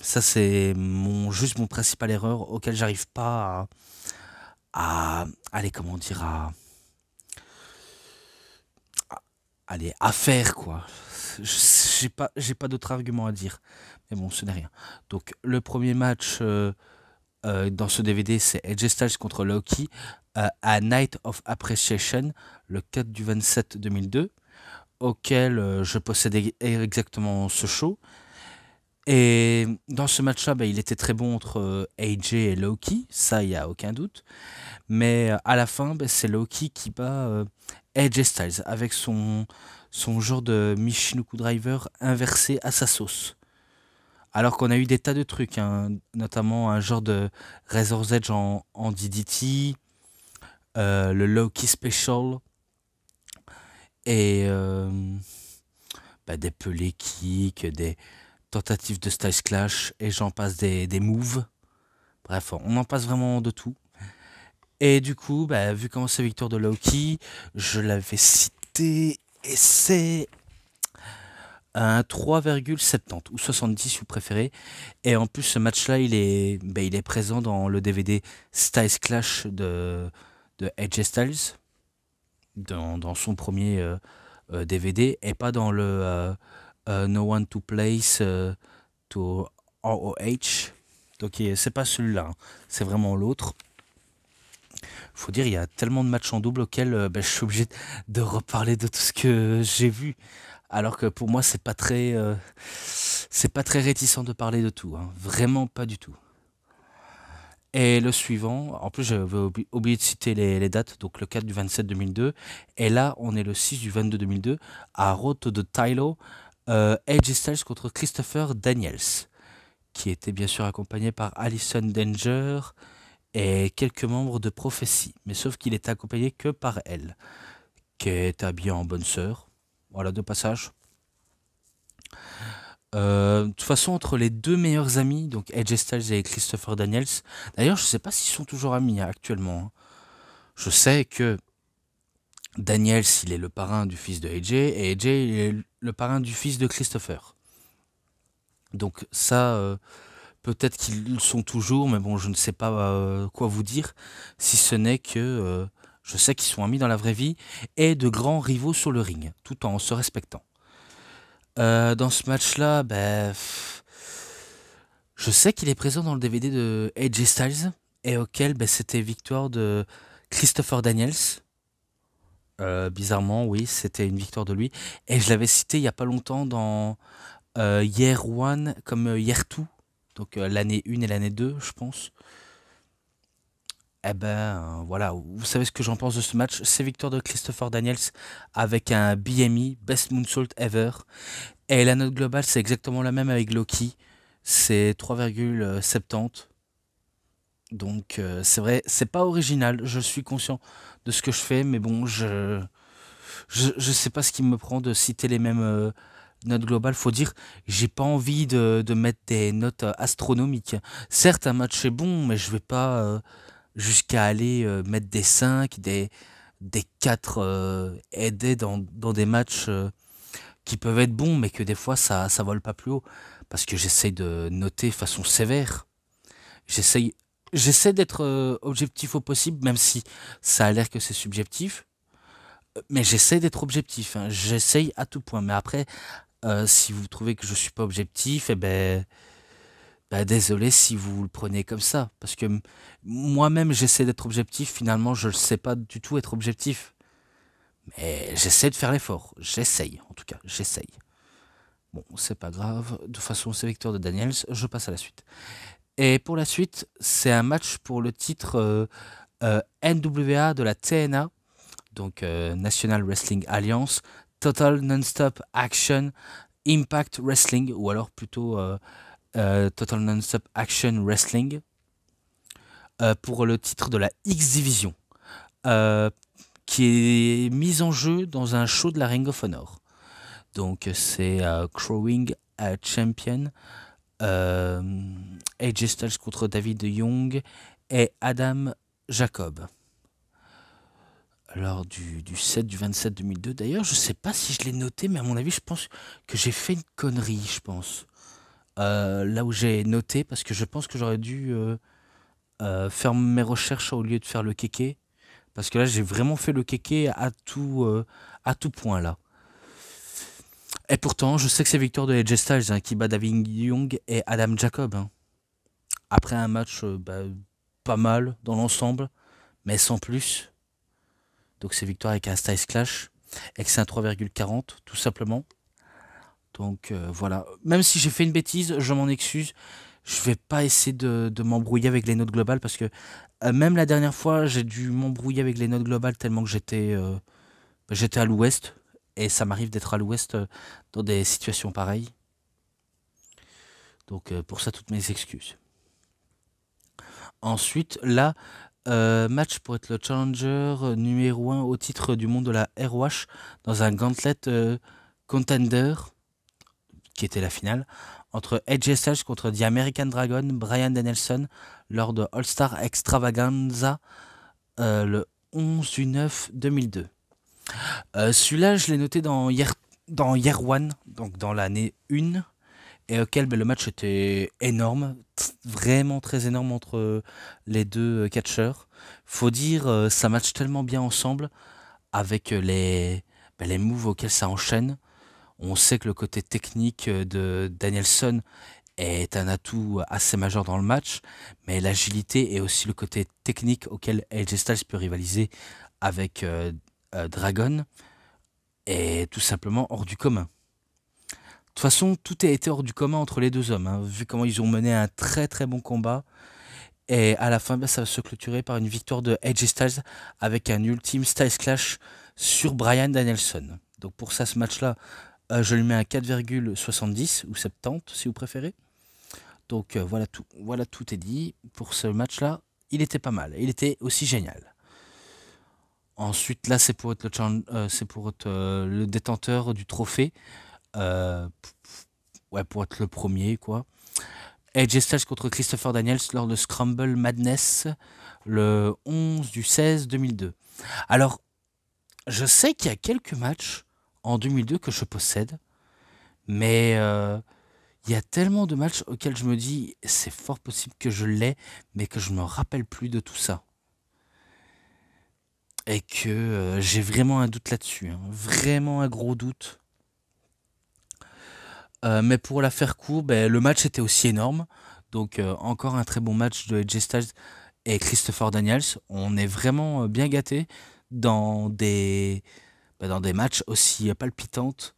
Ça, c'est juste mon principal erreur auquel j'arrive pas allez, comment dire, allez, à faire, quoi. J'ai pas d'autre argument à dire. Mais bon, ce n'est rien. Donc, le premier match dans ce DVD, c'est AJ Styles contre Loki à Night of Appreciation, le 4 du 27 2002, auquel je possédais exactement ce show. Et dans ce match-là, il était très bon entre AJ et Loki, ça, il n'y a aucun doute. Mais à la fin, c'est Loki qui bat AJ Styles avec son genre de Michinoku Driver inversé à sa sauce. Alors qu'on a eu des tas de trucs, hein, notamment un genre de Razor's Edge en DDT, le Loki Special et des pelés kicks, des tentatives de Styles Clash et j'en passe des moves. Bref, on en passe vraiment de tout. Et du coup, vu comment c'est victoire de Loki, je l'avais cité et c'est un 3,70 ou 70 si vous préférez. Et en plus, ce match-là, il est présent dans le DVD Styles Clash de AJ Styles, dans son premier DVD, et pas dans le No One to Place to ROH. Donc, c'est pas celui-là, hein. C'est vraiment l'autre. Faut dire, il y a tellement de matchs en double auxquels je suis obligé de reparler de tout ce que j'ai vu. Alors que pour moi, c'est pas très réticent de parler de tout, hein. Vraiment pas du tout. Et le suivant, en plus j'avais oublié de citer les dates, donc le 4 du 27 2002, et là on est le 6 du 22 2002, à Road to the Tylo, AJ Styles contre Christopher Daniels, qui était bien sûr accompagné par Allison Danger et quelques membres de Prophecy, mais sauf qu'il était accompagné que par elle, qui est habillée en bonne sœur, voilà, de passage. De toute façon, entre les deux meilleurs amis, donc AJ Styles et Christopher Daniels, d'ailleurs, je sais pas s'ils sont toujours amis, hein, actuellement, hein. Je sais que Daniels, il est le parrain du fils de AJ, et AJ, il est le parrain du fils de Christopher. Donc ça, peut-être qu'ils le sont toujours, mais bon, je ne sais pas quoi vous dire, si ce n'est que je sais qu'ils sont amis dans la vraie vie, et de grands rivaux sur le ring, tout en se respectant. Dans ce match-là, je sais qu'il est présent dans le DVD de AJ Styles et auquel c'était victoire de Christopher Daniels. Bizarrement, oui, c'était une victoire de lui. Et je l'avais cité il y a pas longtemps dans Year One comme Year Two, donc l'année 1 et l'année 2, je pense. Eh ben voilà, vous savez ce que j'en pense de ce match. C'est victoire de Christopher Daniels avec un BME, Best Moonsault Ever. Et la note globale, c'est exactement la même avec Loki. C'est 3,70. Donc c'est vrai, c'est pas original, je suis conscient de ce que je fais, mais bon, je sais pas ce qui me prend de citer les mêmes notes globales. Faut dire, j'ai pas envie de mettre des notes astronomiques. Certes, un match est bon, mais je vais pas jusqu'à aller mettre des 5, des 4 aidés dans des matchs qui peuvent être bons, mais que des fois ça vole pas plus haut. Parce que j'essaye de noter façon sévère. J'essaye J'essaie d'être objectif au possible, même si ça a l'air que c'est subjectif. Mais j'essaie d'être objectif, hein. J'essaye à tout point. Mais après, si vous trouvez que je suis pas objectif, désolé si vous le prenez comme ça. Parce que moi-même, j'essaie d'être objectif. Finalement, je ne sais pas du tout être objectif. Mais j'essaie de faire l'effort. J'essaye, en tout cas, j'essaye. Bon, c'est pas grave. De toute façon, c'est victoire de Daniels. Je passe à la suite. Et pour la suite, c'est un match pour le titre NWA de la TNA, donc National Wrestling Alliance, Total Non-Stop Action, Impact Wrestling, ou alors plutôt Total Non-Stop Action Wrestling, pour le titre de la X Division, qui est mise en jeu dans un show de la Ring of Honor. Donc c'est Crowing Champion, AJ Styles contre David Young et Adam Jacob. Lors du 7 du 27 2002. D'ailleurs, je sais pas si je l'ai noté, mais à mon avis, je pense que j'ai fait une connerie, je pense. Là où j'ai noté, parce que je pense que j'aurais dû faire mes recherches au lieu de faire le kéké. Parce que là, j'ai vraiment fait le kéké à tout point là. Et pourtant, je sais que c'est victoire de AJ Styles qui bat David Young et Adam Jacob. Après un match pas mal dans l'ensemble, mais sans plus. Donc c'est victoire avec un Styles Clash. Et que c'est un 3,40 tout simplement. Donc voilà. Même si j'ai fait une bêtise, je m'en excuse. Je vais pas essayer de m'embrouiller avec les notes globales parce que même la dernière fois, j'ai dû m'embrouiller avec les notes globales tellement que j'étais à l'ouest. Et ça m'arrive d'être à l'ouest dans des situations pareilles. Donc pour ça, toutes mes excuses. Ensuite, là, match pour être le challenger numéro 1 au titre du monde de la ROH dans un gauntlet contender, qui était la finale, entre AJ Styles contre The American Dragon, Bryan Danielson, lors de All-Star Extravaganza le 11 du 9 2002. Celui-là, je l'ai noté dans Year One, donc dans l'année 1, et auquel le match était énorme, vraiment très énorme entre les deux catcheurs. Faut dire, ça match tellement bien ensemble avec les moves auxquels ça enchaîne. On sait que le côté technique de Danielson est un atout assez majeur dans le match, mais l'agilité et aussi le côté technique auquel AJ Styles peut rivaliser avec Dragon est tout simplement hors du commun. De toute façon, tout a été hors du commun entre les deux hommes, vu comment ils ont mené un très très bon combat. Et à la fin, ça va se clôturer par une victoire de AJ Styles avec un ultime Styles Clash sur Bryan Danielson. Donc pour ça, ce match-là, je lui mets un 4,70 ou 70 si vous préférez. Donc voilà tout est dit. Pour ce match-là, il était pas mal. Il était aussi génial. Ensuite, là, c'est pour être le détenteur du trophée. Euh, ouais, pour être le premier, quoi. AJ Styles contre Christopher Daniels lors de Scramble Madness le 11 du 16 2002. Alors, je sais qu'il y a quelques matchs en 2002 que je possède, mais il y a tellement de matchs auxquels je me dis c'est fort possible que je l'ai, mais que je me rappelle plus de tout ça. Et que j'ai vraiment un doute là-dessus, vraiment un gros doute. Mais pour la faire court, le match était aussi énorme. Donc encore un très bon match de AJ Styles et Christopher Daniels. On est vraiment bien gâtés dans dans des matchs aussi palpitantes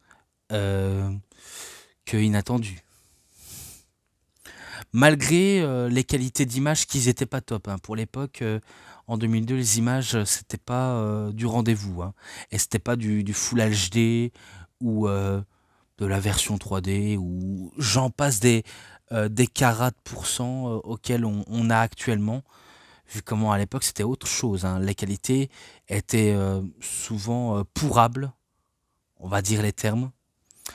que inattendus. Malgré les qualités d'image qui n'étaient pas top. Pour l'époque, en 2002, les images, c'était pas du rendez-vous. Et c'était pas du Full HD ou de la version 3D ou j'en passe des carats de pourcents auxquels on a actuellement. Vu comment à l'époque c'était autre chose. Les qualités étaient souvent pourrables, on va dire les termes. De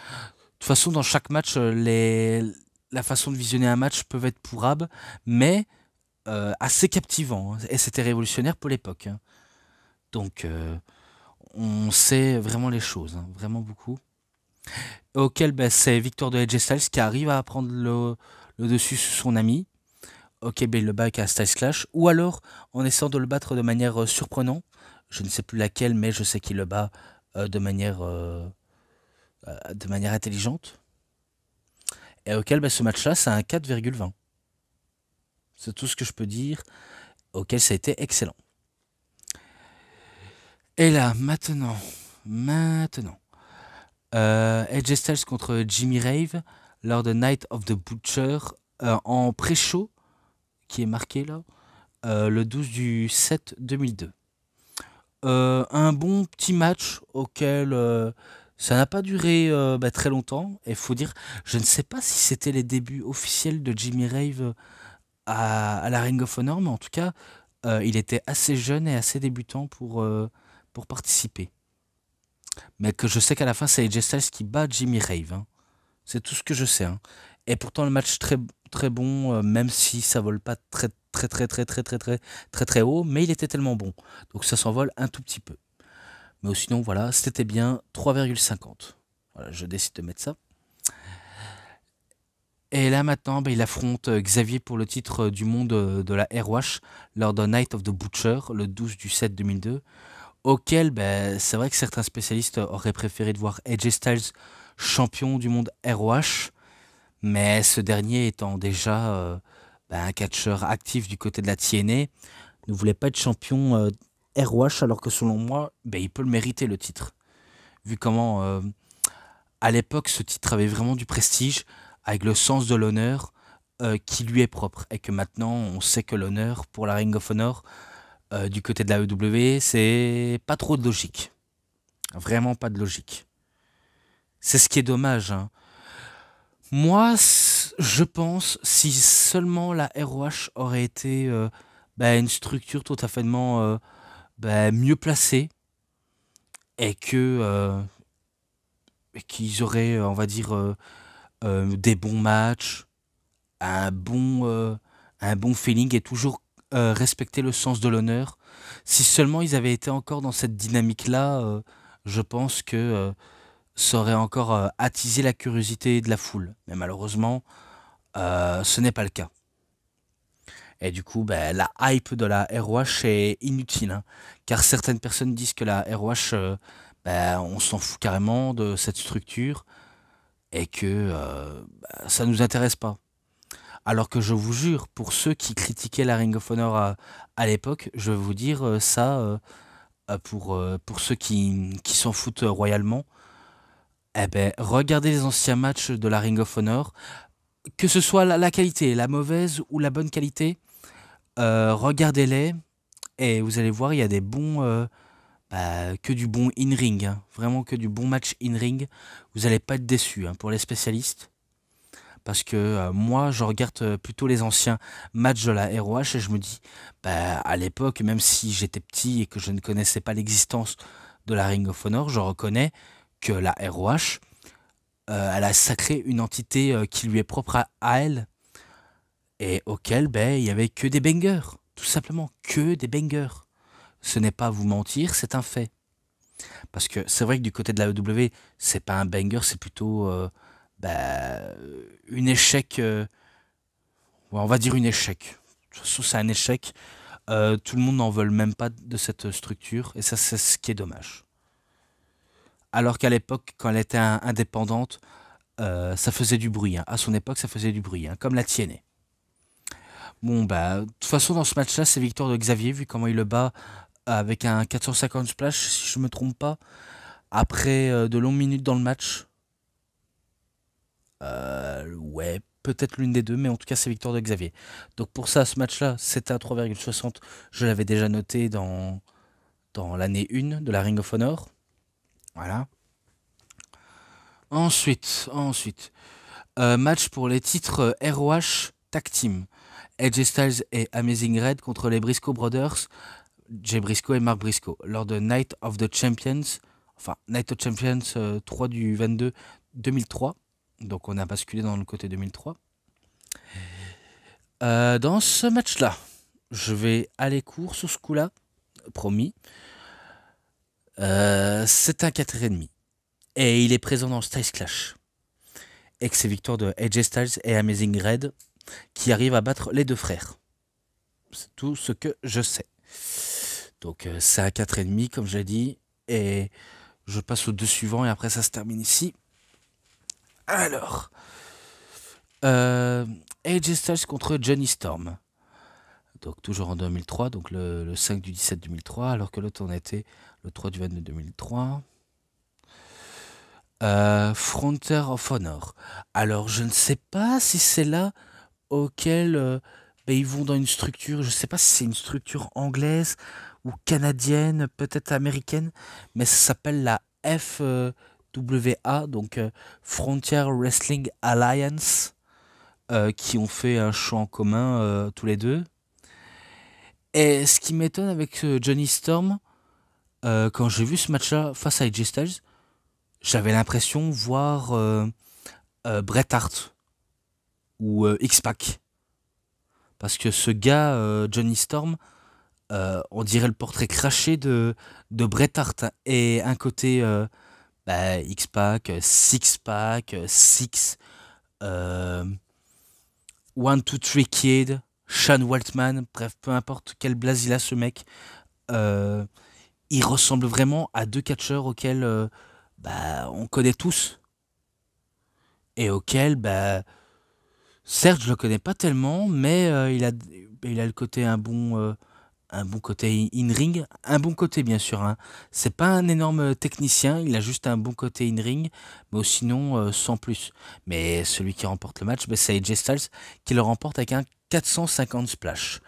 toute façon, dans chaque match, la façon de visionner un match peut être pourrable, mais assez captivant. Et c'était révolutionnaire pour l'époque. Donc, on sait vraiment les choses, vraiment beaucoup. Auquel c'est Victor de AJ Styles qui arrive à prendre le dessus sur son ami. Ok, il le bat avec un Styles Clash. Ou alors, en essayant de le battre de manière surprenante. Je ne sais plus laquelle, mais je sais qu'il le bat de manière intelligente. Et auquel ce match-là, c'est un 4,20. C'est tout ce que je peux dire. Auquel ça a été excellent. Et là, maintenant. AJ Styles contre Jimmy Rave lors de Night of the Butcher en pré-show qui est marqué là le 12 du 7 2002. Un bon petit match auquel ça n'a pas duré très longtemps. Et faut dire, je ne sais pas si c'était les débuts officiels de Jimmy Rave à la Ring of Honor, mais en tout cas, il était assez jeune et assez débutant pour participer. Mais que je sais qu'à la fin, c'est AJ Styles qui bat Jimmy Rave. C'est tout ce que je sais. Et pourtant, le match très très bon, même si ça vole pas très haut, mais il était tellement bon. Donc ça s'envole un tout petit peu. Mais sinon, voilà, c'était bien 3,50. Voilà, je décide de mettre ça. Et là maintenant, il affronte Xavier pour le titre du monde de la ROH lors de Night of the Butcher, le 12/7/2002, auquel c'est vrai que certains spécialistes auraient préféré de voir AJ Styles champion du monde ROH, mais ce dernier étant déjà un catcheur actif du côté de la TNA, ne voulait pas être champion ROH alors que selon moi, il peut le mériter le titre. Vu comment à l'époque ce titre avait vraiment du prestige, avec le sens de l'honneur qui lui est propre. Et que maintenant on sait que l'honneur pour la Ring of Honor du côté de la EW, c'est pas trop de logique. Vraiment pas de logique. C'est ce qui est dommage, hein. Moi, je pense, si seulement la ROH aurait été une structure tout à fait mieux placée et et qu'ils auraient, on va dire, des bons matchs, un un bon feeling et toujours respecter le sens de l'honneur. Si seulement ils avaient été encore dans cette dynamique-là, je pense que ça aurait encore attisé la curiosité de la foule. Mais malheureusement, ce n'est pas le cas. Et du coup, la hype de la ROH est inutile, hein, car certaines personnes disent que la ROH, on s'en fout carrément de cette structure et que ça nous intéresse pas. Alors que je vous jure, pour ceux qui critiquaient la Ring of Honor à l'époque, je vais vous dire ça, pour ceux qui s'en foutent royalement, regardez les anciens matchs de la Ring of Honor, que ce soit la qualité, la mauvaise ou la bonne qualité, regardez-les et vous allez voir, il y a des bons, que du bon in-ring, hein, vraiment que du bon match in-ring. Vous n'allez pas être déçus, hein, pour les spécialistes. Parce que moi, je regarde plutôt les anciens matchs de la ROH et je me dis, à l'époque, même si j'étais petit et que je ne connaissais pas l'existence de la Ring of Honor, je reconnais que la ROH, elle a sacré une entité qui lui est propre à elle et auquel il y avait que des bangers, tout simplement, que des bangers. Ce n'est pas vous mentir, c'est un fait. Parce que c'est vrai que du côté de la EW, c'est pas un banger, c'est plutôt bah, une échec. Ouais, on va dire une échec. De toute façon, c'est un échec. Tout le monde n'en veut même pas de cette structure, et ça, c'est ce qui est dommage. Alors qu'à l'époque, quand elle était indépendante, ça faisait du bruit, hein. À son époque, ça faisait du bruit, hein, comme la TNA. Bon, de toute façon, dans ce match-là, c'est victoire de Xavier, vu comment il le bat avec un 450 splash, si je me trompe pas, après de longues minutes dans le match. Ouais, peut-être l'une des deux, mais en tout cas, c'est victoire de Xavier. Donc pour ça, ce match-là, c'était à 3,60. Je l'avais déjà noté dans l'année 1 de la Ring of Honor. Voilà. Ensuite, match pour les titres ROH Tag Team. AJ Styles et Amazing Red contre les Briscoe Brothers, Jay Briscoe et Mark Briscoe, lors de Night of the Champions, enfin Night of Champions 3/22 2003. Donc on a basculé dans le côté 2003. Dans ce match-là, je vais aller court sur ce coup-là, promis. C'est un 4,5. Et il est présent dans Styles Clash. Et que c'est victoire de AJ Styles et Amazing Red qui arrivent à battre les deux frères. C'est tout ce que je sais. Donc c'est un 4,5 comme j'ai dit. Et je passe aux deux suivants et après ça se termine ici. Alors, AJ Styles contre Johnny Storm. Donc toujours en 2003, donc le 5/17 2003, alors que l'autre on était le 3/22 2003. Frontier of Honor. Alors je ne sais pas si c'est là auquel ils vont dans une structure, je ne sais pas si c'est une structure anglaise ou canadienne, peut-être américaine, mais ça s'appelle la FWA, donc Frontier Wrestling Alliance, qui ont fait un show en commun tous les deux. Et ce qui m'étonne avec Johnny Storm, quand j'ai vu ce match-là face à AJ Styles, j'avais l'impression de voir Bret Hart ou X-Pac. Parce que ce gars, Johnny Storm, on dirait le portrait craché de Bret Hart, hein. Et un côté X-Pac, Six-Pac, Six, One, Two, Three Kid, Sean Waltman, bref, peu importe quel blaze il a ce mec, euh, il ressemble vraiment à deux catcheurs auxquels on connaît tous et auxquels, certes, je le connais pas tellement, mais il a le côté un bon côté in-ring, un bon côté bien sûr, hein. C'est pas un énorme technicien, il a juste un bon côté in-ring, mais sinon sans plus. Mais celui qui remporte le match, c'est AJ Styles qui le remporte avec un 450 splash.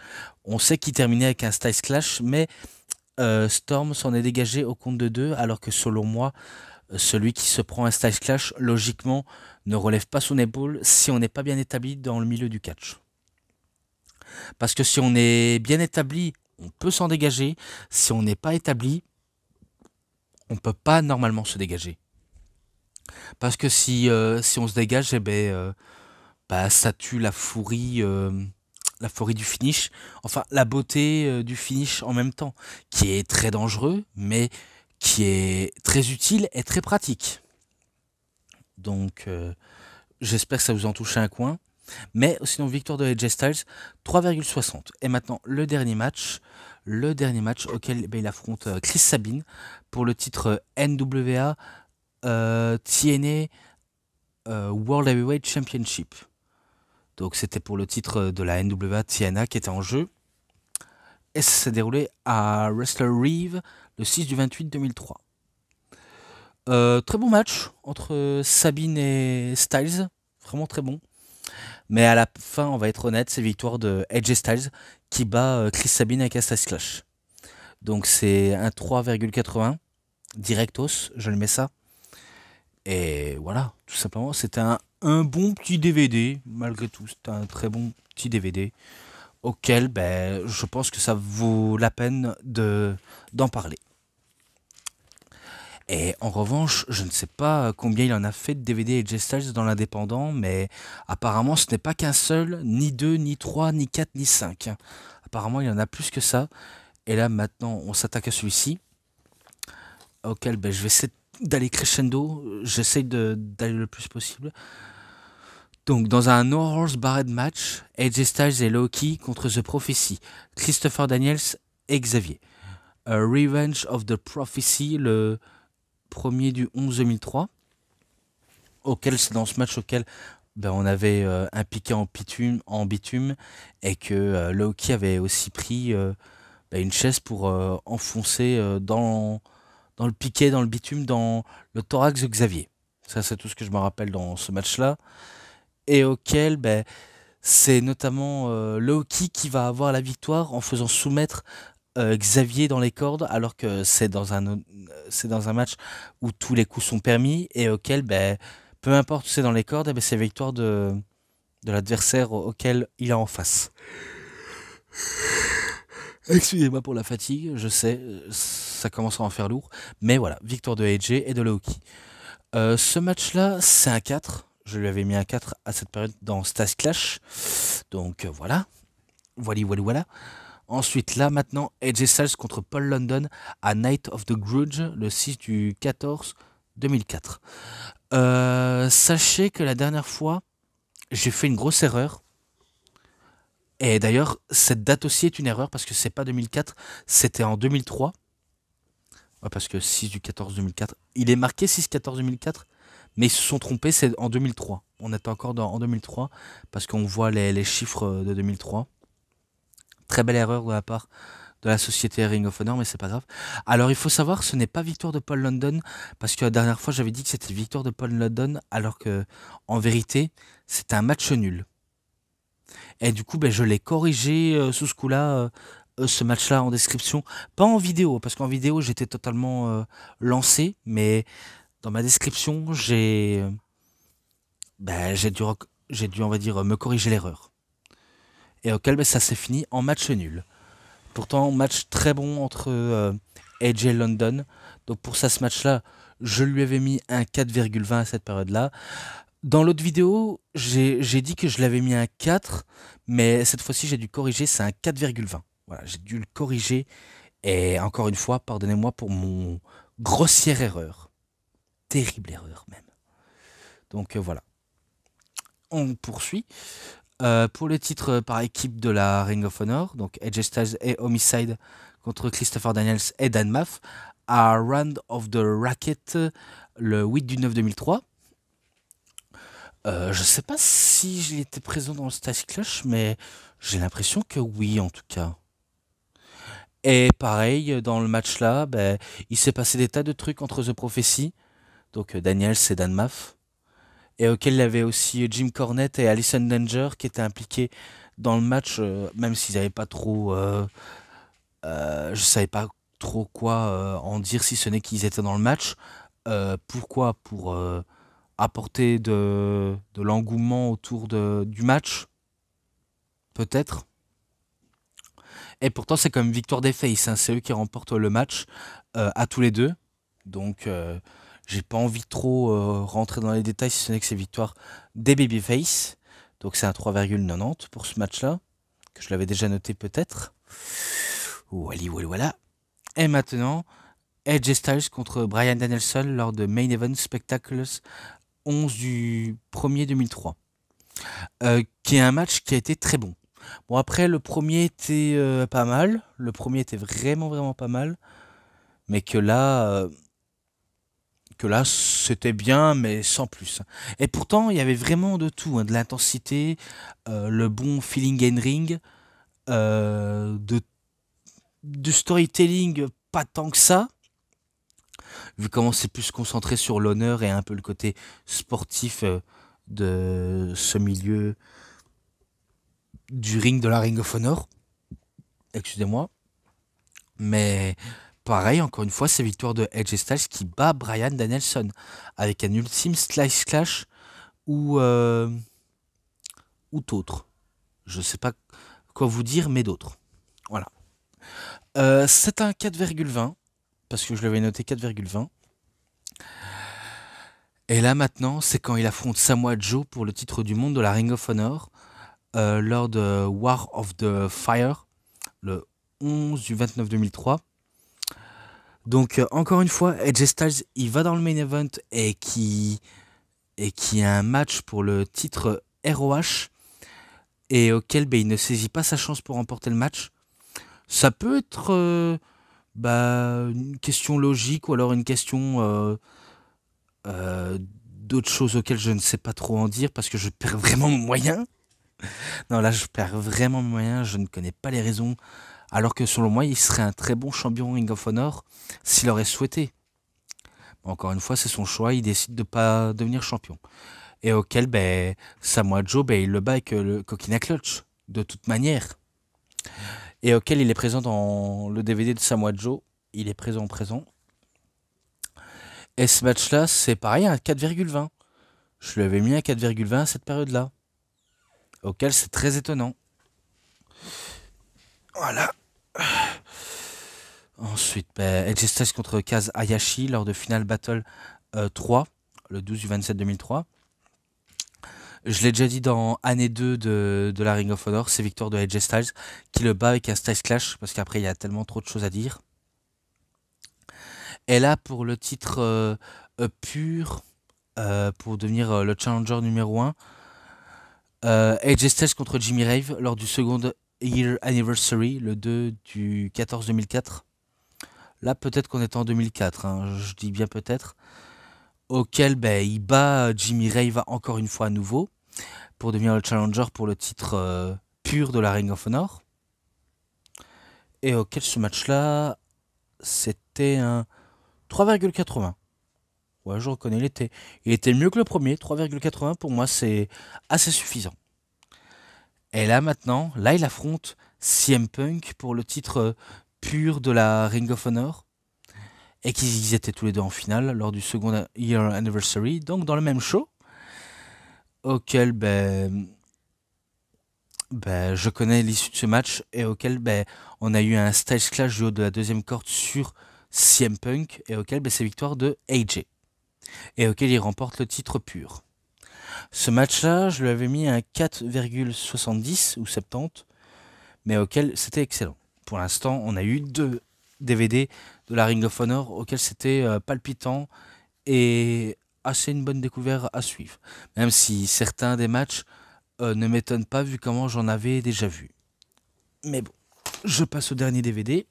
On sait qu'il terminait avec un Styles Clash, mais Storm s'en est dégagé au compte de 2, alors que selon moi, celui qui se prend un Styles Clash, logiquement, ne relève pas son épaule si on n'est pas bien établi dans le milieu du catch. Parce que si on est bien établi, on peut s'en dégager. Si on n'est pas établi, on peut pas normalement se dégager. Parce que si on se dégage, ça tue la furie du finish. Enfin, la beauté du finish en même temps, qui est très dangereux, mais qui est très utile et très pratique. Donc, j'espère que ça vous en touche un coin. Mais sinon, victoire de AJ Styles, 3,60. Et maintenant, le dernier match auquel il affronte Chris Sabin pour le titre NWA TNA World Heavyweight Championship. Donc c'était pour le titre de la NWA TNA qui était en jeu. Et ça s'est déroulé à Wrestler Reeve le 6 du 28 2003. Très bon match entre Sabin et Styles. Vraiment très bon. Mais à la fin, on va être honnête, c'est victoire de AJ Styles qui bat Chris Sabin avec un Styles Clash. Donc c'est un 3,80 directos, je le mets ça. Et voilà, tout simplement, c'était un bon petit DVD, malgré tout. C'était un très bon petit DVD auquel je pense que ça vaut la peine d'en parler. Et en revanche, je ne sais pas combien il en a fait de DVD AJ Styles dans l'indépendant, mais apparemment ce n'est pas qu'un seul, ni deux, ni trois, ni quatre, ni cinq. Apparemment il y en a plus que ça. Et là maintenant on s'attaque à celui-ci, auquel je vais essayer d'aller crescendo, j'essaye d'aller le plus possible. Donc dans un No Horse Barred match, AJ Styles et Low-Ki contre The Prophecy, Christopher Daniels et Xavier. Revenge of the Prophecy, le premier du 11 2003, c'est dans ce match auquel on avait un piqué en bitume et que Low-Ki avait aussi pris une chaise pour enfoncer dans le piquet, dans le bitume, dans le thorax de Xavier. Ça, c'est tout ce que je me rappelle dans ce match-là. Et auquel c'est notamment Low-Ki qui va avoir la victoire en faisant soumettre Xavier dans les cordes, alors que c'est dans un match où tous les coups sont permis et auquel, peu importe où c'est dans les cordes, c'est la victoire de l'adversaire auquel il est en face. Excusez-moi pour la fatigue, je sais, ça commence à en faire lourd, mais voilà, victoire de AJ et de Low-Ki. Ce match-là, c'est un 4. Je lui avais mis un 4 à cette période dans Styles Clash. Donc voilà. Voilà. Ensuite, là, maintenant, AJ Styles contre Paul London à Night of the Grudge, le 6 du 14 2004. Sachez que la dernière fois, j'ai fait une grosse erreur. Et d'ailleurs, cette date aussi est une erreur parce que c'est pas 2004, c'était en 2003. Ouais, parce que 6 du 14 2004, il est marqué 6-14 2004, mais ils se sont trompés, c'est en 2003. On est encore en 2003 parce qu'on voit les chiffres de 2003. Très belle erreur de la part de la société Ring of Honor, mais c'est pas grave. Alors il faut savoir, ce n'est pas victoire de Paul London, parce que la dernière fois j'avais dit que c'était victoire de Paul London, alors que en vérité c'était un match nul. Et du coup je l'ai corrigé sous ce coup-là, ce match-là en description, pas en vidéo, parce qu'en vidéo j'étais totalement lancé, mais dans ma description j'ai dû on va dire me corriger l'erreur. Et auquel ça s'est fini en match nul. Pourtant, match très bon entre AJ et London. Donc pour ça, ce match-là, je lui avais mis un 4,20 à cette période-là. Dans l'autre vidéo, j'ai dit que je l'avais mis un 4, mais cette fois-ci, j'ai dû corriger, c'est un 4,20. Voilà, j'ai dû le corriger. Et encore une fois, pardonnez-moi pour mon grossière erreur. Terrible erreur même. Donc voilà. On poursuit. Pour le titre par équipe de la Ring of Honor, donc AJ Styles et Homicide contre Christopher Daniels et Dan Maff, à Round of the Racket le 8 du 9 2003. Je sais pas si j'étais présent dans le Stage Clash, mais j'ai l'impression que oui, en tout cas. Et pareil, dans le match là, ben, il s'est passé des tas de trucs entre The Prophecy, donc Daniels et Dan Maff, et auquel il y avait aussi Jim Cornette et Allison Danger qui étaient impliqués dans le match, même s'ils n'avaient pas trop. Je savais pas trop quoi en dire si ce n'est qu'ils étaient dans le match. Pourquoi? Pour apporter de l'engouement autour du match, peut-être. Et pourtant, c'est comme victoire des Face, hein, c'est eux qui remportent le match à tous les deux. Donc, j'ai pas envie de trop rentrer dans les détails si ce n'est que c'est victoire des Babyface. Donc, c'est un 3,90 pour ce match-là, que je l'avais déjà noté peut-être. Voilà. Et maintenant, AJ Styles contre Bryan Danielson lors de Main Event Spectacles 11 du 1er 2003. Qui est un match qui a été très bon. Bon, après, le premier était pas mal. Le premier était vraiment pas mal. Mais que là c'était bien, mais sans plus. Et pourtant, il y avait vraiment de tout, hein, de l'intensité, le bon feeling in ring, du storytelling, pas tant que ça, vu comment c'est plus concentré sur l'honneur et un peu le côté sportif de ce milieu du ring de la Ring of Honor. Excusez-moi. Mais pareil, encore une fois, c'est victoire de AJ Styles qui bat Bryan Danielson avec un ultime Slice Clash ou d'autres. Je sais pas quoi vous dire, mais d'autres. Voilà. C'est un 4,20 parce que je l'avais noté 4,20. Et là maintenant, c'est quand il affronte Samoa Joe pour le titre du monde de la Ring of Honor lors de War of the Fire, le 11 du 29 2003. Donc encore une fois, AJ Styles, il va dans le main event et qui a un match pour le titre ROH et auquel il ne saisit pas sa chance pour remporter le match. Ça peut être une question logique ou alors une question d'autres choses auxquelles je ne sais pas trop en dire parce que je perds vraiment mon moyen. Non, là je perds vraiment mon moyen, je ne connais pas les raisons. Alors que selon moi, il serait un très bon champion Ring of Honor s'il aurait souhaité. Encore une fois, c'est son choix, il décide de pas devenir champion. Et auquel Samoa Joe, il le bat avec le Coquina Clutch, de toute manière. Et auquel il est présent dans le DVD de Samoa Joe, il est présent. Et ce match-là, c'est pareil, à 4,20. Je lui avais mis à 4,20 à cette période-là. Auquel c'est très étonnant. Voilà. Ensuite, AJ Styles contre Kaz Hayashi lors de Final Battle 3, le 12 du 27 2003. Je l'ai déjà dit dans année 2 de la Ring of Honor, c'est victoire de AJ Styles qui le bat avec un Styles Clash parce qu'après il y a tellement trop de choses à dire. Et là pour le titre pur, pour devenir le challenger numéro 1, AJ Styles contre Jimmy Rave lors du second Year Anniversary, le 2 du 14 2004. Là peut-être qu'on est en 2004, hein, je dis bien peut-être. Auquel il bat Jimmy Rave encore une fois à nouveau pour devenir le challenger pour le titre pur de la Ring of Honor. Et auquel ce match-là, c'était un 3,80. Ouais, je reconnais, il était mieux que le premier. 3,80 pour moi, c'est assez suffisant. Et là maintenant, il affronte CM Punk pour le titre pur de la Ring of Honor. Et qu'ils étaient tous les deux en finale lors du second Year Anniversary, donc dans le même show, auquel je connais l'issue de ce match et auquel on a eu un Styles Clash du haut de la deuxième corde sur CM Punk et auquel c'est victoire de AJ et auquel il remporte le titre pur. Ce match-là, je lui avais mis un 4,70 ou 70, mais auquel c'était excellent. Pour l'instant, on a eu 2 DVD de la Ring of Honor auquel c'était palpitant et assez une bonne découverte à suivre. Même si certains des matchs ne m'étonne pas vu comment j'en avais déjà vu. Mais bon, je passe au dernier DVD.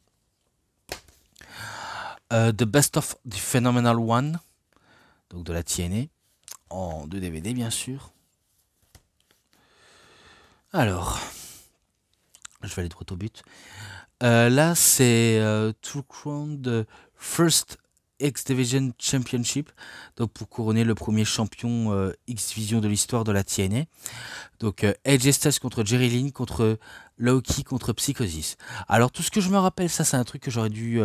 The Best of the Phenomenal One, donc de la TNA, en 2 DVD bien sûr. Alors, je vais aller droit au but. Là, c'est Two Crown de First X Division Championship, donc pour couronner le premier champion X Division de l'histoire de la TNA. Donc AJ Styles contre Jerry Lynn, contre Low-Ki, contre Psychosis. Alors tout ce que je me rappelle, ça c'est un truc que j'aurais dû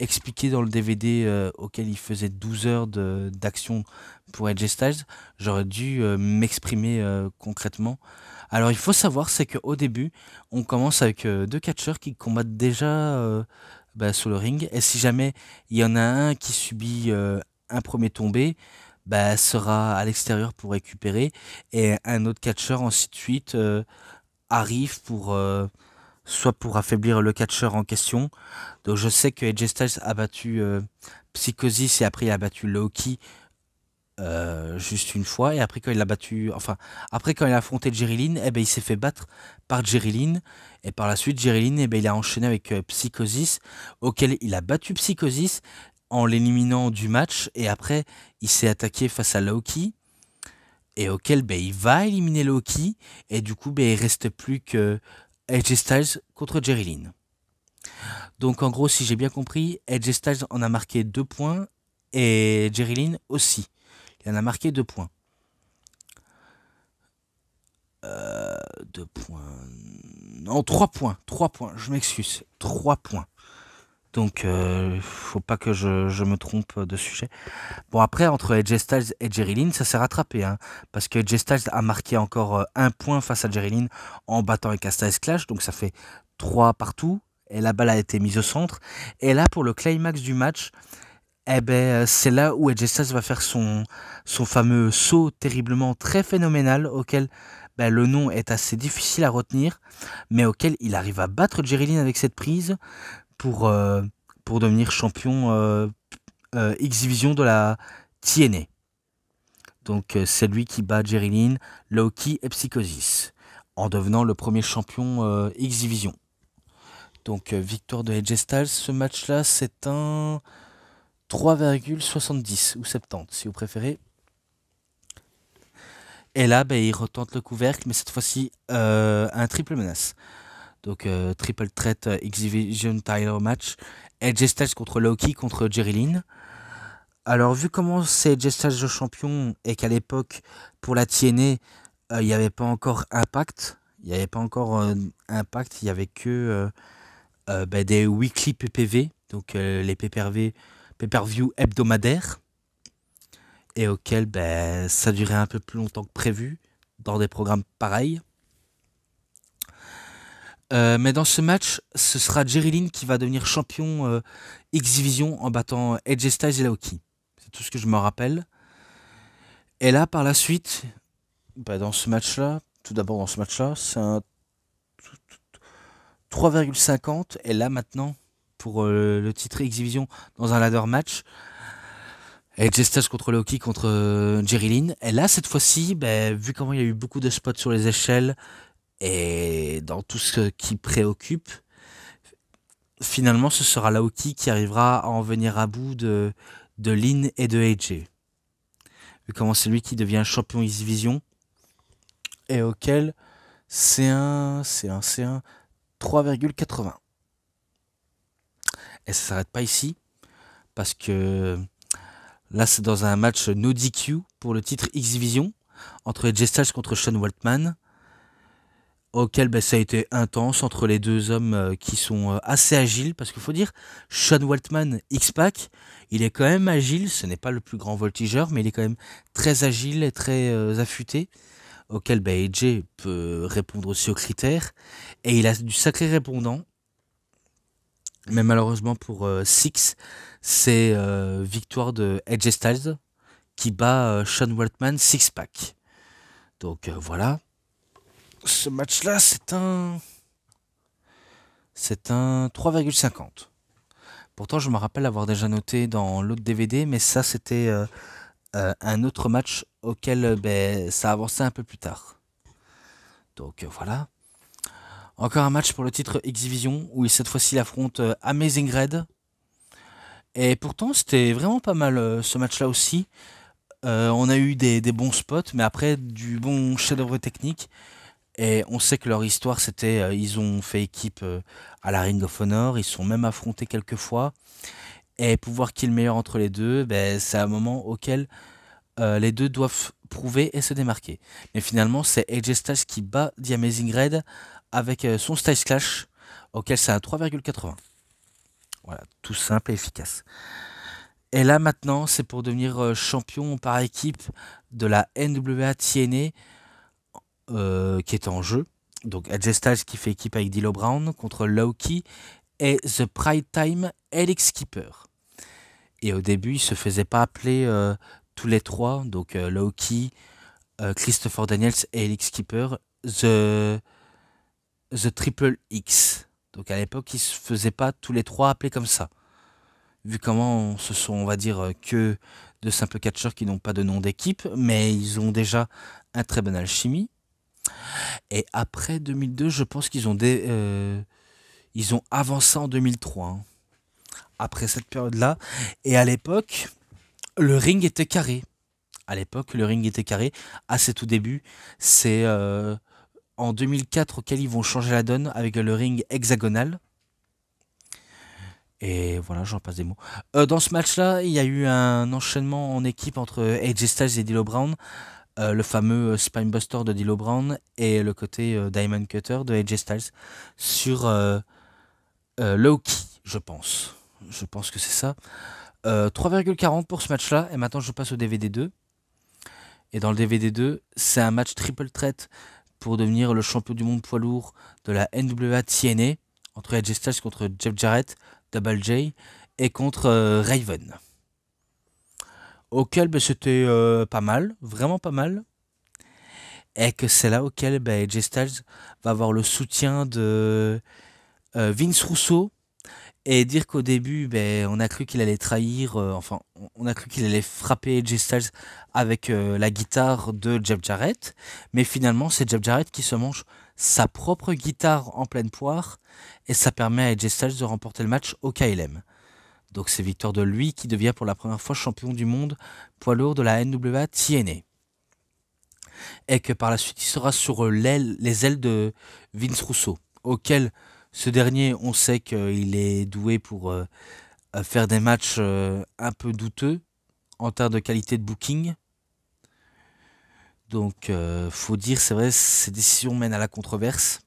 expliquer dans le DVD auquel il faisait 12 heures d'action pour AJ Styles. J'aurais dû m'exprimer concrètement. Alors il faut savoir, c'est qu'au début, on commence avec 2 catcheurs qui combattent déjà sur le ring. Et si jamais il y en a un qui subit un premier tombé, sera à l'extérieur pour récupérer. Et un autre catcheur, ainsi de suite, arrive pour soit pour affaiblir le catcheur en question. Donc je sais que AJ Styles a battu Psychosis et après il a battu Low-Ki juste une fois. Et après quand il a battu, enfin après quand il a affronté Jerry Lynn, il s'est fait battre par Jerry Lynn. Et par la suite Jerry Lynn, il a enchaîné avec Psychosis, auquel il a battu Psychosis en l'éliminant du match. Et après il s'est attaqué face à Low-Ki, et auquel il va éliminer Low-Ki. Et du coup il reste plus que AJ Styles contre Jerry Lynn. Donc en gros, si j'ai bien compris, AJ Styles en a marqué 2 points et Jerry Lynn aussi. Il en a marqué 2 points. 2 points. Non, 3 points. 3 points, je m'excuse. 3 points. Donc, faut pas que je me trompe de sujet. Bon, après, entre AJ Styles et Jerry Lynn, ça s'est rattrapé. Parce que AJ Styles a marqué encore 1 point face à Jerry Lynn en battant avec un Styles Clash. Donc, ça fait 3 partout. Et la balle a été mise au centre. Et là, pour le climax du match, c'est là où AJ Styles va faire son fameux saut terriblement très phénoménal, auquel le nom est assez difficile à retenir, mais auquel il arrive à battre Jerry Lynn avec cette prise pour devenir champion X-Division de la TNA. Donc c'est lui qui bat Jerry Lynn, Low-Ki et Psychosis, en devenant le premier champion X-Division. Donc victoire de AJ Styles. Ce match-là, c'est un 3,70 ou 70 si vous préférez. Et là, il retente le couvercle, mais cette fois-ci un triple menace. Donc triple threat X-Division title match. AJ Styles contre Low-Ki contre Jerry Lynn. Alors vu comment c'est AJ Styles le champion et qu'à l'époque pour la TNA il n'y avait pas encore Impact. Il n'y avait pas encore Impact, il n'y avait que des weekly PPV, donc les pay-per-view hebdomadaires, et auxquels ça durait un peu plus longtemps que prévu dans des programmes pareils. Mais dans ce match, ce sera Jerry Lynn qui va devenir champion X-Division en battant AJ Styles et Low-Ki. C'est tout ce que je me rappelle. Et là, par la suite, dans ce match-là, tout d'abord dans ce match-là, c'est un 3,50. Et là maintenant, pour le titre X-Division dans un ladder match, AJ Styles contre Low-Ki contre Jerry Lynn. Et là, cette fois-ci, vu comment il y a eu beaucoup de spots sur les échelles et dans tout ce qui préoccupe, finalement, ce sera Low-Ki qui arrivera à en venir à bout de Lynn et de AJ. Vu comment c'est lui qui devient champion X-Division, et auquel c'est un 3,80. Et ça s'arrête pas ici, parce que là c'est dans un match no DQ pour le titre X-Division entre AJ Styles contre Sean Waltman, auquel ça a été intense entre les deux hommes qui sont assez agiles, parce qu'il faut dire, Sean Waltman X-Pac, il est quand même agile, ce n'est pas le plus grand voltigeur, mais il est quand même très agile et très affûté, auquel AJ peut répondre aussi aux critères, et il a du sacré répondant. Mais malheureusement pour Six, c'est victoire de AJ Styles qui bat Sean Waltman Six-Pack. Donc voilà. Ce match-là, c'est un 3,50. Pourtant, je me rappelle avoir déjà noté dans l'autre DVD, mais ça, c'était un autre match auquel ça avançait un peu plus tard. Donc voilà. Encore un match pour le titre X-Division où cette fois-ci il affronte Amazing Red. Et pourtant c'était vraiment pas mal ce match-là aussi. On a eu des bons spots, mais après du bon chef-d'œuvre technique. Et on sait que leur histoire c'était, ils ont fait équipe à la Ring of Honor, ils se sont même affrontés quelques fois. Et pouvoir qui est le meilleur entre les deux, ben, c'est un moment auquel les deux doivent prouver et se démarquer. Mais finalement, c'est AJ Styles qui bat The Amazing Red avec son Styles Clash, auquel c'est un 3,80. Voilà, tout simple et efficace. Et là maintenant, c'est pour devenir champion par équipe de la NWA TNA qui est en jeu. Donc AJ Styles qui fait équipe avec D'Lo Brown contre Low-Ki et The Pride Time Alex Keeper. Et au début, ils se faisaient pas appeler tous les trois, donc Low-Ki, Christopher Daniels et Alex Keeper, The Triple X. Donc à l'époque, ils se faisaient pas tous les trois appeler comme ça. Vu comment ce sont, on va dire, que de simples catcheurs qui n'ont pas de nom d'équipe, mais ils ont déjà un très bonne alchimie. Et après 2002, je pense qu'ils ont ils ont avancé en 2003. Hein, après cette période-là. Et à l'époque, le ring était carré. À l'époque, le ring était carré. À ses tout débuts, c'est en 2004 auquel ils vont changer la donne avec le ring hexagonal. Et voilà, j'en passe des mots. Dans ce match-là, il y a eu un enchaînement en équipe entre AJ Styles et D'Lo Brown. Le fameux Spinebuster de D'Lo Brown et le côté Diamond Cutter de AJ Styles sur Low-Ki, je pense. Je pense que c'est ça. 3,40 pour ce match-là. Et maintenant, je passe au DVD 2. Et dans le DVD 2, c'est un match triple threat pour devenir le champion du monde poids lourd de la NWA TNA entre AJ Styles contre Jeff Jarrett, Double J et contre Raven. Auquel c'était pas mal, vraiment pas mal. Et que c'est là auquel AJ Styles va avoir le soutien de Vince Russo. Et dire qu'au début, on a cru qu'il allait trahir, enfin, on a cru qu'il allait frapper AJ Styles avec la guitare de Jeff Jarrett, mais finalement, c'est Jeff Jarrett qui se mange sa propre guitare en pleine poire, et ça permet à AJ Styles de remporter le match au KLM. Donc c'est victoire de lui qui devient pour la première fois champion du monde poids lourd de la NWA TNA. Et que par la suite, il sera sur les ailes de Vince Russo, auquel ce dernier, on sait qu'il est doué pour faire des matchs un peu douteux en termes de qualité de booking. Donc, faut dire, c'est vrai, ses décisions mènent à la controverse.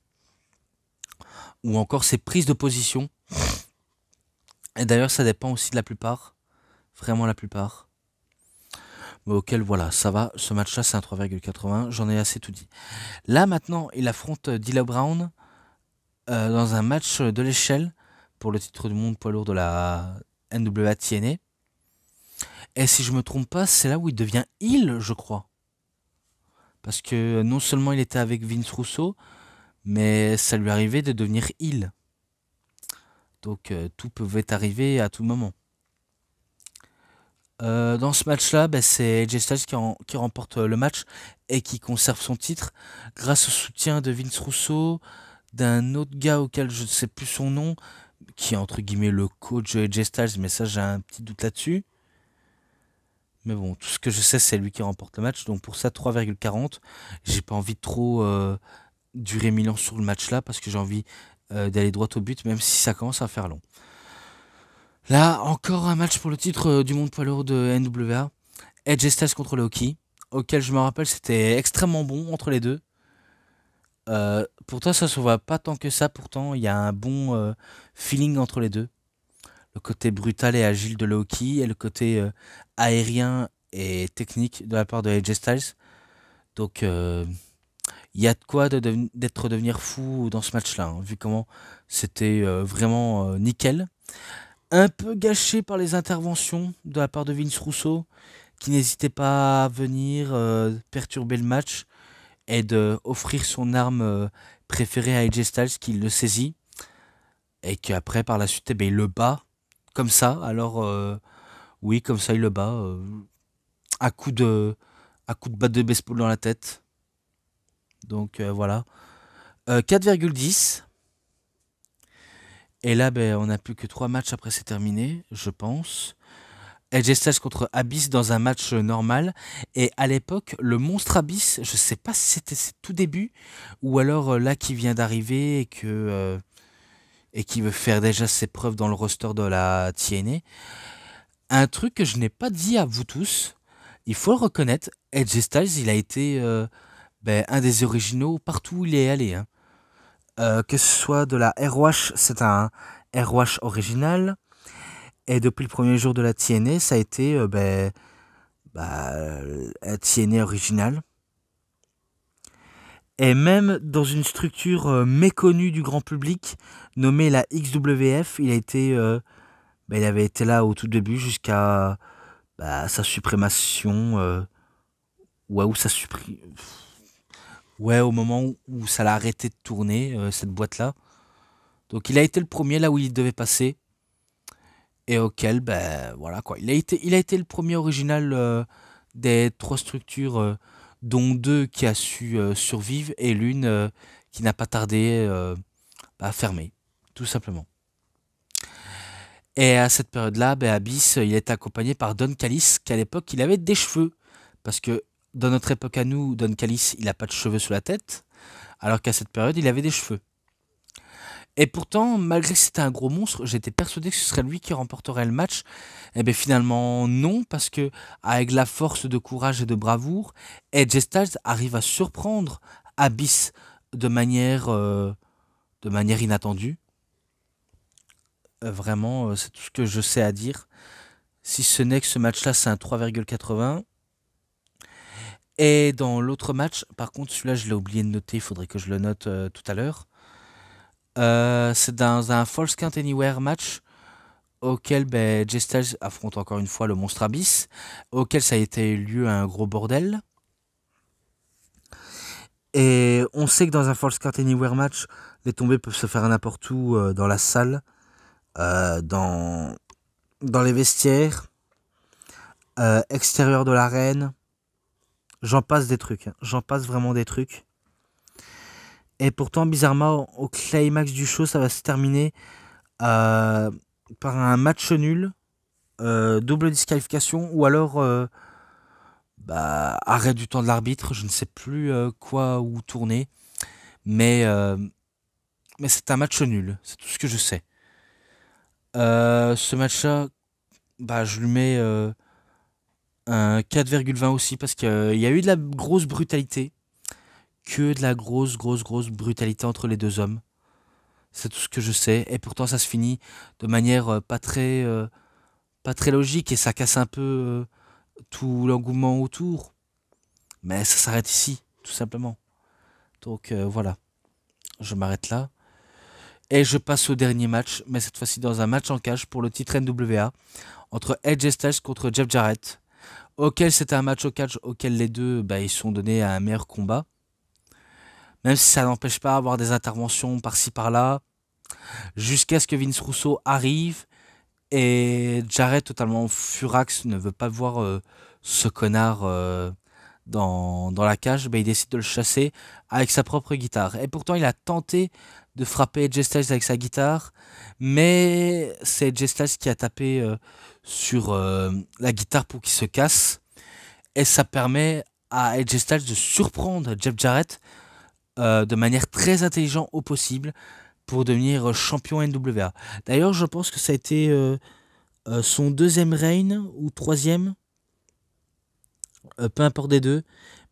Ou encore ses prises de position. Et d'ailleurs, ça dépend aussi de la plupart. Vraiment la plupart. Mais auquel, voilà, ça va. Ce match-là, c'est un 3,80. J'en ai assez tout dit. Là, maintenant, il affronte D'Lo Brown dans un match de l'échelle pour le titre du monde poids lourd de la NWA TNA. Et si je me trompe pas, c'est là où il devient heel, je crois. Parce que non seulement il était avec Vince Russo, mais ça lui arrivait de devenir heel. Donc tout pouvait arriver à tout moment. Dans ce match-là, c'est AJ Styles qui remporte le match et qui conserve son titre grâce au soutien de Vince Russo, d'un autre gars auquel je ne sais plus son nom, qui est entre guillemets le coach de AJ Styles, mais ça j'ai un petit doute là-dessus. Mais bon, tout ce que je sais, c'est lui qui remporte le match. Donc pour ça, 3,40. J'ai pas envie de trop durer 1000 ans sur le match là, parce que j'ai envie d'aller droit au but, même si ça commence à faire long. Là, encore un match pour le titre du monde poids lourd de NWA. AJ Styles contre Low-Ki, auquel je me rappelle, c'était extrêmement bon entre les deux. Pourtant, ça se voit pas tant que ça. Pourtant, il y a un bon feeling entre les deux. Le côté brutal et agile de Low-Ki et le côté aérien et technique de la part de AJ Styles. Donc, il y a de quoi devenir fou dans ce match-là, hein, vu comment c'était vraiment nickel. Un peu gâché par les interventions de la part de Vince Russo, qui n'hésitait pas à venir perturber le match et de offrir son arme préférée à AJ Styles, qui le saisit et qu'après par la suite il le bat comme ça. Alors oui, comme ça il le bat à coup de batte de baseball dans la tête. Donc voilà. 4,10. Et là, ben, on n'a plus que 3 matchs après c'est terminé, je pense. AJ Styles contre Abyss dans un match normal. Et à l'époque, le monstre Abyss, je sais pas si c'était ses tout début ou alors là qui vient d'arriver et qui veut faire déjà ses preuves dans le roster de la TNA. Un truc que je n'ai pas dit à vous tous, il faut le reconnaître, AJ Styles, il a été ben, un des originaux partout où il est allé, hein. Que ce soit de la ROH, c'est un ROH original. Et depuis le premier jour de la TNA, ça a été ben, TNA original. Et même dans une structure méconnue du grand public, nommée la XWF, il avait été là au tout début jusqu'à sa suprémation. Ouais, au moment où ça l'a arrêté de tourner, cette boîte-là. Donc il a été le premier là où il devait passer. Et auquel, ben voilà quoi. Il a été le premier original des 3 structures, dont 2 qui a su survivre et l'une qui n'a pas tardé à fermer, tout simplement. Et à cette période-là, ben, Abyss, il était accompagné par Don Callis, qui à l'époque, il avait des cheveux. Parce que dans notre époque à nous, Don Callis, il n'a pas de cheveux sur la tête, alors qu'à cette période, il avait des cheveux. Et pourtant, malgré que c'était un gros monstre, j'étais persuadé que ce serait lui qui remporterait le match. Et bien finalement, non, parce que avec la force de courage et de bravoure, AJ Styles arrive à surprendre Abyss de manière inattendue. Vraiment, c'est tout ce que je sais à dire. Si ce n'est que ce match-là, c'est un 3,80. Et dans l'autre match, par contre, celui-là, je l'ai oublié de noter, il faudrait que je le note tout à l'heure. C'est dans un Falls Count Anywhere match auquel ben, Jay Styles affronte encore une fois le monstre Abyss, auquel ça a été lieu un gros bordel. Et on sait que dans un Falls Count Anywhere match, les tombées peuvent se faire n'importe où dans la salle, dans les vestiaires, extérieur de l'arène. J'en passe des trucs, hein. J'en passe vraiment des trucs. Et pourtant, bizarrement, au climax du show, ça va se terminer par un match nul, double disqualification, ou alors arrêt du temps de l'arbitre. Je ne sais plus quoi ou tourner. Mais c'est un match nul, c'est tout ce que je sais. Ce match-là, je lui mets un 4,20 aussi parce qu'il y a eu de la grosse brutalité. Que de la grosse, grosse, grosse brutalité entre les deux hommes. C'est tout ce que je sais. Et pourtant, ça se finit de manière pas très logique et ça casse un peu tout l'engouement autour. Mais ça s'arrête ici, tout simplement. Donc voilà, je m'arrête là. Et je passe au dernier match, mais cette fois-ci dans un match en cage pour le titre NWA entre AJ Styles contre Jeff Jarrett. Auquel c'était un match au catch auquel les deux ils sont donnés à un meilleur combat. Même si ça n'empêche pas d'avoir des interventions par-ci par-là. Jusqu'à ce que Vince Russo arrive et Jarrett, totalement furax, ne veut pas voir ce connard dans la cage. Il décide de le chasser avec sa propre guitare. Et pourtant, il a tenté de frapper AJ Styles avec sa guitare. Mais c'est AJ Styles qui a tapé sur la guitare pour qu'il se casse. Et ça permet à AJ Styles de surprendre Jeff Jarrett de manière très intelligente au possible pour devenir champion NWA. D'ailleurs, je pense que ça a été son deuxième reign ou troisième, peu importe des deux,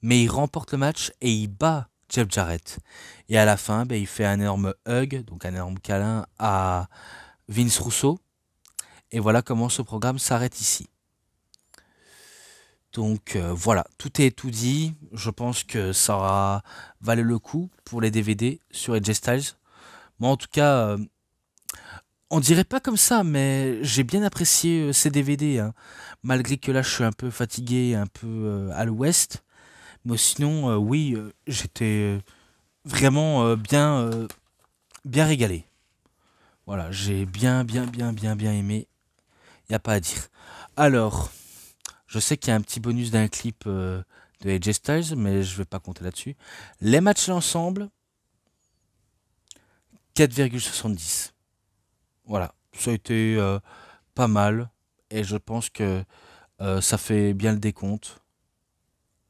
mais il remporte le match et il bat Jeff Jarrett. Et à la fin, il fait un énorme hug, donc un énorme câlin à Vince Russo. Et voilà comment ce programme s'arrête ici. Donc voilà, tout est tout dit. Je pense que ça aura valu le coup pour les DVD sur AJ Styles. Moi, en tout cas, on dirait pas comme ça, mais j'ai bien apprécié ces DVD, hein. Malgré que là, je suis un peu fatigué, un peu à l'ouest. Mais sinon, oui, j'étais vraiment bien régalé. Voilà, j'ai bien, bien, bien, bien, bien aimé. Y a pas à dire. Alors, je sais qu'il y a un petit bonus d'un clip de de AJ Styles, mais je vais pas compter là-dessus. Les matchs d'ensemble, 4,70. Voilà, ça a été pas mal, et je pense que ça fait bien le décompte.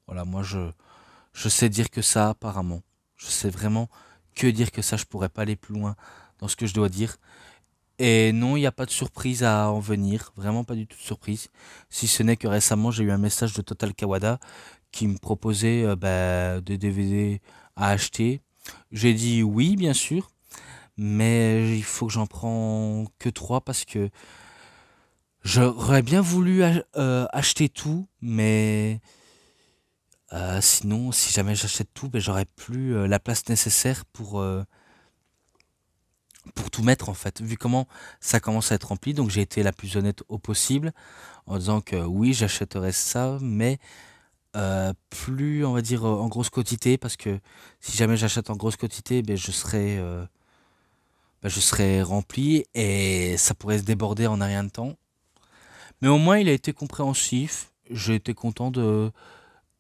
Voilà, moi je sais dire que ça apparemment. Je sais vraiment que dire que ça, je pourrais pas aller plus loin dans ce que je dois dire. Et non, il n'y a pas de surprise à en venir, vraiment pas du tout de surprise. Si ce n'est que récemment, j'ai eu un message de Total Kawada qui me proposait des DVD à acheter. J'ai dit oui, bien sûr, mais il faut que j'en prends que 3 parce que j'aurais bien voulu acheter tout, mais sinon, si jamais j'achète tout, ben, j'aurais plus la place nécessaire pour tout mettre en fait, vu comment ça commence à être rempli. Donc j'ai été la plus honnête au possible en disant que oui, j'achèterais ça, mais plus, on va dire, en grosse quantité, parce que si jamais j'achète en grosse quantité, ben, je serais rempli et ça pourrait se déborder en un rien de temps. Mais au moins, il a été compréhensif. J'ai été content de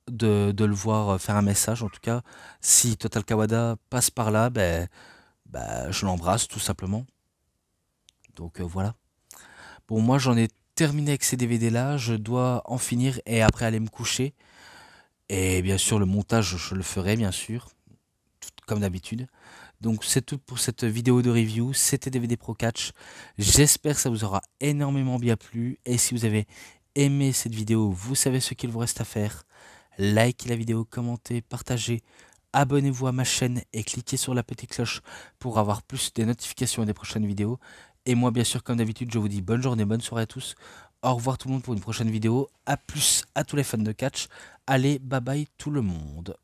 le voir faire un message. En tout cas, si Total Kawada passe par là, je l'embrasse tout simplement. Donc voilà. Bon, moi j'en ai terminé avec ces DVD là. Je dois en finir et après aller me coucher. Et bien sûr, le montage, je le ferai, bien sûr, comme d'habitude. Donc c'est tout pour cette vidéo de review. C'était DVD Pro Catch. J'espère que ça vous aura énormément bien plu. Et si vous avez aimé cette vidéo, vous savez ce qu'il vous reste à faire. Likez la vidéo, commentez, partagez, abonnez-vous à ma chaîne et cliquez sur la petite cloche pour avoir plus des notifications des prochaines vidéos. Et moi, bien sûr, comme d'habitude, je vous dis bonne journée, bonne soirée à tous. Au revoir tout le monde pour une prochaine vidéo. A plus à tous les fans de catch. Allez, bye bye tout le monde.